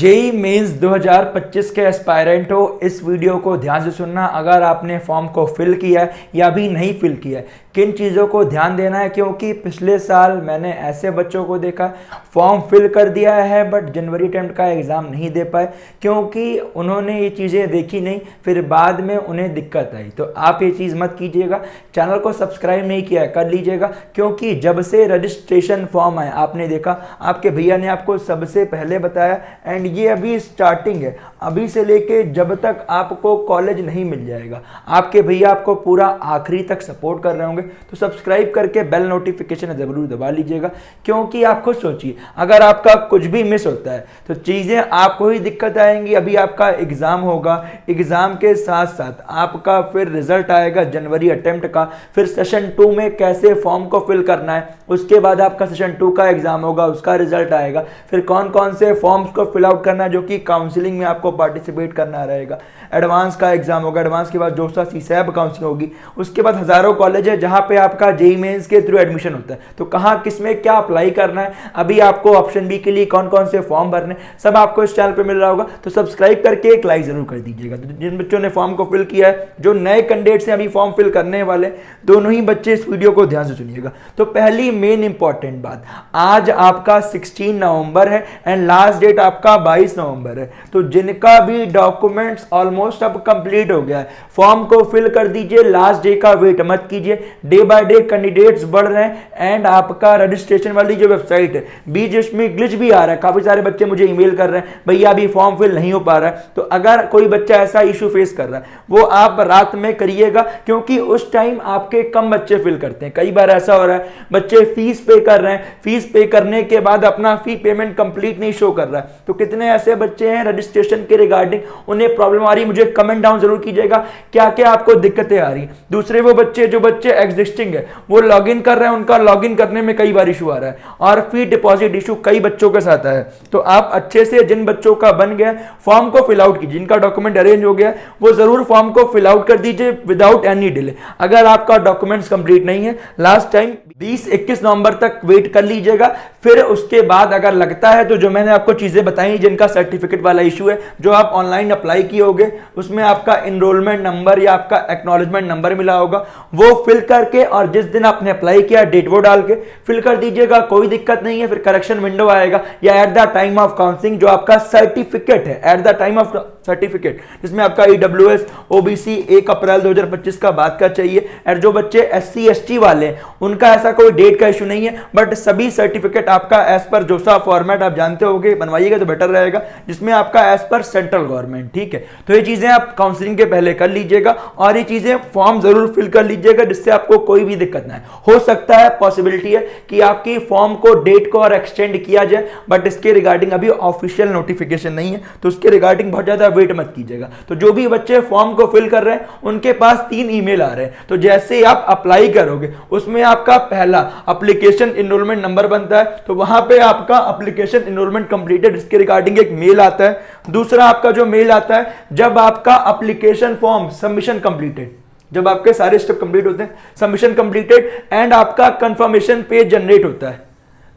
JEE mains 2025 के aspirant हो, इस वीडियो को ध्यान से सुनना। अगर आपने फॉर्म को फिल किया है या अभी नहीं फिल किया है, किन चीज़ों को ध्यान देना है, क्योंकि पिछले साल मैंने ऐसे बच्चों को देखा फॉर्म फिल कर दिया है बट जनवरी अटेम्प्ट का एग्ज़ाम नहीं दे पाए क्योंकि उन्होंने ये चीज़ें देखी नहीं, फिर बाद में उन्हें दिक्कत आई। तो आप ये चीज़ मत कीजिएगा। चैनल को सब्सक्राइब नहीं किया कर लीजिएगा, क्योंकि जब से रजिस्ट्रेशन फॉर्म आए आपने देखा, आपके भैया ने आपको सबसे पहले बताया एंड ये अभी स्टार्टिंग है। अभी से लेके जब तक आपको कॉलेज नहीं मिल जाएगा, आपके भैया आपको पूरा आखिरी तक सपोर्ट कर रहे होंगे। तो सब्सक्राइब करके बेल नोटिफिकेशन जरूर दबा लीजिएगा, क्योंकि आप खुद सोचिए अगर आपका कुछ भी मिस होता है तो चीज़ें आपको ही दिक्कत आएंगी। अभी आपका एग्ज़ाम होगा, एग्ज़ाम के साथ साथ आपका फिर रिजल्ट आएगा जनवरी अटेम्प्ट का, फिर सेशन 2 में कैसे फॉर्म को फिल करना है, उसके बाद आपका सेशन 2 का एग्ज़ाम होगा, उसका रिजल्ट आएगा, फिर कौन कौन से फॉर्म्स को फिल आउट करना है जो कि काउंसलिंग में आपको पार्टिसिपेट करना रहेगा, एडवांस का एग्जाम होगा, एडवांस के बाद जोसा सीसैब काउंसलिंग होगी, उसके बाद हजारों कॉलेज है जहां पे आपका जेईई मेंस के थ्रू एडमिशन होता है। तो कहां किस में क्या अप्लाई करना है, अभी आपको ऑप्शन बी के लिए कौन कौन से फॉर्म भरने, सब आपको इस चैनल पे मिल रहा होगा। तो सब्सक्राइब करके एक लाइक जरूर कर दीजिएगा। तो जिन बच्चों ने फॉर्म को फिल किया है, जो नए कैंडिडेट्स हैं अभी फॉर्म फिल करने वाले, दोनों ही बच्चे इस वीडियो को ध्यान से सुनिएगा। तो पहली मेन इंपॉर्टेंट बात, आज आपका 16 नवंबर है एंड लास्ट डेट आपका 22 नवंबर है। तो जिनका भी डॉक्यूमेंट्स ऑलमोस्ट अब कंप्लीट हो गया है, फॉर्म को फिल कर दीजिए। लास्ट डे का वेट मत कीजिए, डे बाय डे कैंडिडेट्स बढ़ रहे हैं एंड आपका रजिस्ट्रेशन वाली जो वेबसाइट है बीच में ग्लिच भी आ रहा है। काफी सारे बच्चे मुझे ईमेल कर रहे हैं, भैया अभी फॉर्म फिल नहीं हो पा रहा है। तो अगर कोई बच्चा ऐसा इशू फेस कर रहा है, वो आप रात में करिएगा, क्योंकि उस टाइम आपके कम बच्चे फिल करते हैं। कई बार ऐसा हो रहा है बच्चे फीस पे कर रहे हैं, फीस पे करने के बाद अपना फी पेमेंट कंप्लीट नहीं शो कर रहा है। तो कितने ऐसे बच्चे हैं रजिस्ट्रेशन के रिगार्डिंग उन्हें प्रॉब्लम आ रही, मुझे कमेंट डाउन जरूर कीजिएगा क्या क्या आपको दिक्कतें आ रही। दूसरे वो बच्चे जो बच्चे एग्जिस्टिंग है, वो लॉगिन कर रहे हैं, उनका लॉगिन करने में कई बार इशू आ रहा है और फी डिपॉजिट इशू कई बच्चों के साथ है। तो आप अच्छे से जिन बच्चों का बन गया फॉर्म को फिल आउट कीजिए, जिनका डॉक्यूमेंट अरेंज हो गया वो जरूर फॉर्म को फिल आउट कर दीजिए विदाउट एनी डिले। अगर आपका डॉक्यूमेंट्स कंप्लीट नहीं है, लास्ट टाइम 20-21 नवंबर तक वेट कर लीजिएगा। फिर उसके बाद अगर लगता है तो जो मैंने आपको चीजें बताई, जिनका सर्टिफिकेट वाला इशू है, जो आप ऑनलाइन अप्लाई किए होगे, उसमें आपका इनरोलमेंट नंबर या आपका एक्नॉलेजमेंट नंबर मिला होगा, वो फिल करके और जिस दिन आपने अप्लाई किया डेट वो डाल के फिल कर दीजिएगा। कोई दिक्कत नहीं है। फिर करेक्शन विंडो आएगा या at the time of counselling जो आपका सर्टिफिकेट है, at the time of certificate जिसमें आपका ईडब्ल्यूएस ओबीसी 1 अप्रैल 2025 का बाद का चाहिए। और जो बच्चे SC ST वाले हैं उनका ऐसा कोई डेट का इशू नहीं है, बट सभी सर्टिफिकेट आपका एज पर जोसा फॉर्मेट आप जानते होंगे, बनवाइएगा तो बेटर रहेगा, जिसमें आपका एज पर सेंट्रल गवर्नमेंट। ठीक है, तो ये चीजें आप काउंसलिंग के पहले कर लीजिएगा और ये चीजें फॉर्म जरूर फिल कर लीजिएगा, जिससे आपको कोई भी दिक्कत ना हो सकता है पॉसिबिलिटी है कि आपकी फॉर्म को डेट को और एक्सटेंड किया जाए, बट इसके रिगार्डिंग अभी ऑफिशियल नोटिफिकेशन नहीं है, तो उसके रिगार्डिंग बहुत ज्यादा वेट मत कीजिएगा। तो जो भी बच्चे फॉर्म को फिल कर रहे हैं उनके पास 3 ईमेल आ रहे हैं। तो जैसे ही आप अप्लाई करोगे, उसमें आपका पहला एप्लीकेशन इनरोलमेंट नंबर बनता है, तो वहां पे आपका एप्लीकेशन इनरोलमेंट कंप्लीटेड इसके रिगार्डिंग एक मेल आता है। दूसरा आपका जो मेल आता है जब आपका एप्लीकेशन फॉर्म सबमिशन कंप्लीटेड, जब आपके सारे स्टेप कंप्लीट होते हैं, सबमिशन कंप्लीटेड एंड आपका कंफर्मेशन पेज जनरेट होता है,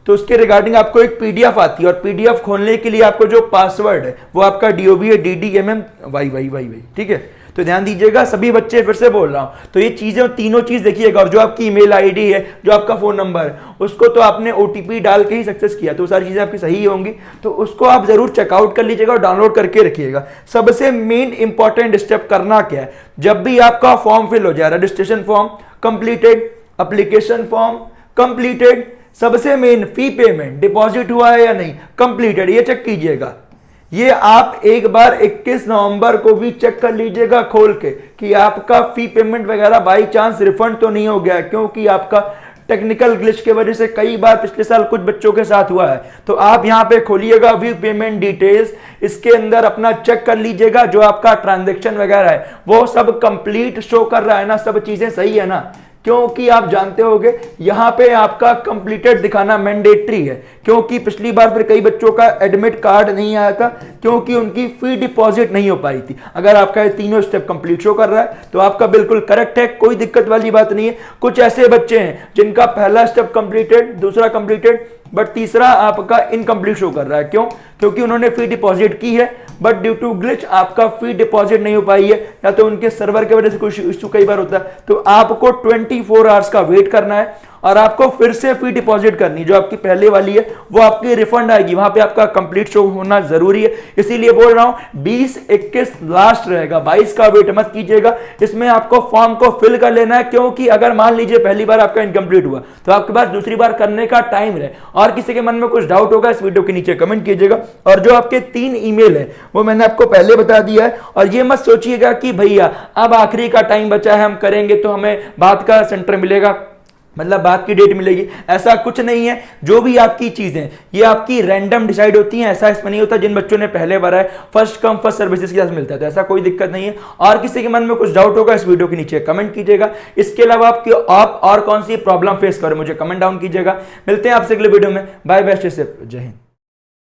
तो उसके रिगार्डिंग आपको एक पीडीएफ आती है और पीडीएफ खोलने के लिए आपको जो पासवर्ड है वो आपका DOB है DDMMYYYY। ठीक है, तो ध्यान दीजिएगा सभी बच्चे, फिर से बोल रहा हूं। तो ये चीजें तीनों चीज देखिएगा, और जो आपकी ईमेल आईडी है, जो आपका फोन नंबर है, उसको तो आपने OTP डाल के ही सक्सेस किया, तो सारी चीजें आपकी सही होंगी। तो उसको आप जरूर चेकआउट कर लीजिएगा और डाउनलोड करके रखिएगा। सबसे मेन इंपॉर्टेंट स्टेप करना क्या है, जब भी आपका फॉर्म फिल हो जाए, registration form completed, application form completed, सबसे मेन फी पेमेंट डिपॉजिट हुआ है या नहीं, कंप्लीटेड, ये चेक कीजिएगा। ये आप एक बार 21 नवंबर को भी चेक कर लीजिएगा खोल के कि आपका फी पेमेंट वगैरह बाई चांस रिफंड तो नहीं हो गया, क्योंकि आपका टेक्निकल ग्लिच के वजह से कई बार पिछले साल कुछ बच्चों के साथ हुआ है। तो आप यहां पे खोलिएगा व्यू पेमेंट डिटेल्स, इसके अंदर अपना चेक कर लीजिएगा जो आपका ट्रांजैक्शन वगैरह है वो सब कंप्लीट शो कर रहा है ना, सब चीजें सही है ना, क्योंकि आप जानते होंगे यहां पे आपका कंप्लीटेड दिखाना मैंडेटरी है, क्योंकि पिछली बार फिर कई बच्चों का एडमिट कार्ड नहीं आया था क्योंकि उनकी फी डिपॉजिट नहीं हो पाई थी। अगर आपका ये तीनों स्टेप कंप्लीट शो कर रहा है तो आपका बिल्कुल करेक्ट है, कोई दिक्कत वाली बात नहीं है। कुछ ऐसे बच्चे हैं जिनका पहला स्टेप कंप्लीटेड, दूसरा कंप्लीटेड, बट तीसरा आपका इनकम्प्लीट शो कर रहा है। क्यों? क्योंकि उन्होंने फी डिपॉजिट की है बट ड्यू टू ग्लिच आपका फी डिपॉजिट नहीं हो पाई है, या तो उनके सर्वर की वजह से कुछ इशू कई बार होता है। तो आपको 24 आवर्स का वेट करना है और आपको फिर से फी डिपॉजिट करनी, जो आपकी पहले वाली है वो आपकी रिफंड आएगी, वहां पे आपका कंप्लीट शो होना जरूरी है। इसीलिए बोल रहा हूं 20-21 लास्ट रहेगा, 22 का वेट मत कीजिएगा। इसमें आपको फॉर्म को फिल कर लेना है, क्योंकि अगर मान लीजिए पहली बार आपका इनकम्प्लीट हुआ तो आपके पास दूसरी बार करने का टाइम रहे। और किसी के मन में कुछ डाउट होगा इस वीडियो के नीचे कमेंट कीजिएगा। और जो आपके 3 ईमेल है वो मैंने आपको पहले बता दिया है। और ये मत सोचिएगा कि भैया अब आखिरी का टाइम बचा है, हम करेंगे तो हमें बात का सेंटर मिलेगा, मतलब बात की डेट मिलेगी, ऐसा कुछ नहीं है। जो भी आपकी चीजें ये आपकी रैंडम डिसाइड होती हैं, ऐसा इसमें नहीं होता। जिन बच्चों ने पहले भरा है फर्स्ट कम फर्स्ट सर्विसेज के साथ मिलता है, तो ऐसा कोई दिक्कत नहीं है। और किसी के मन में कुछ डाउट होगा इस वीडियो के नीचे कमेंट कीजिएगा। इसके अलावा आप और कौन सी प्रॉब्लम फेस करो मुझे कमेंट डाउन कीजिएगा। मिलते हैं आपसे अगले वीडियो में। बाय बाय, जय हिंद।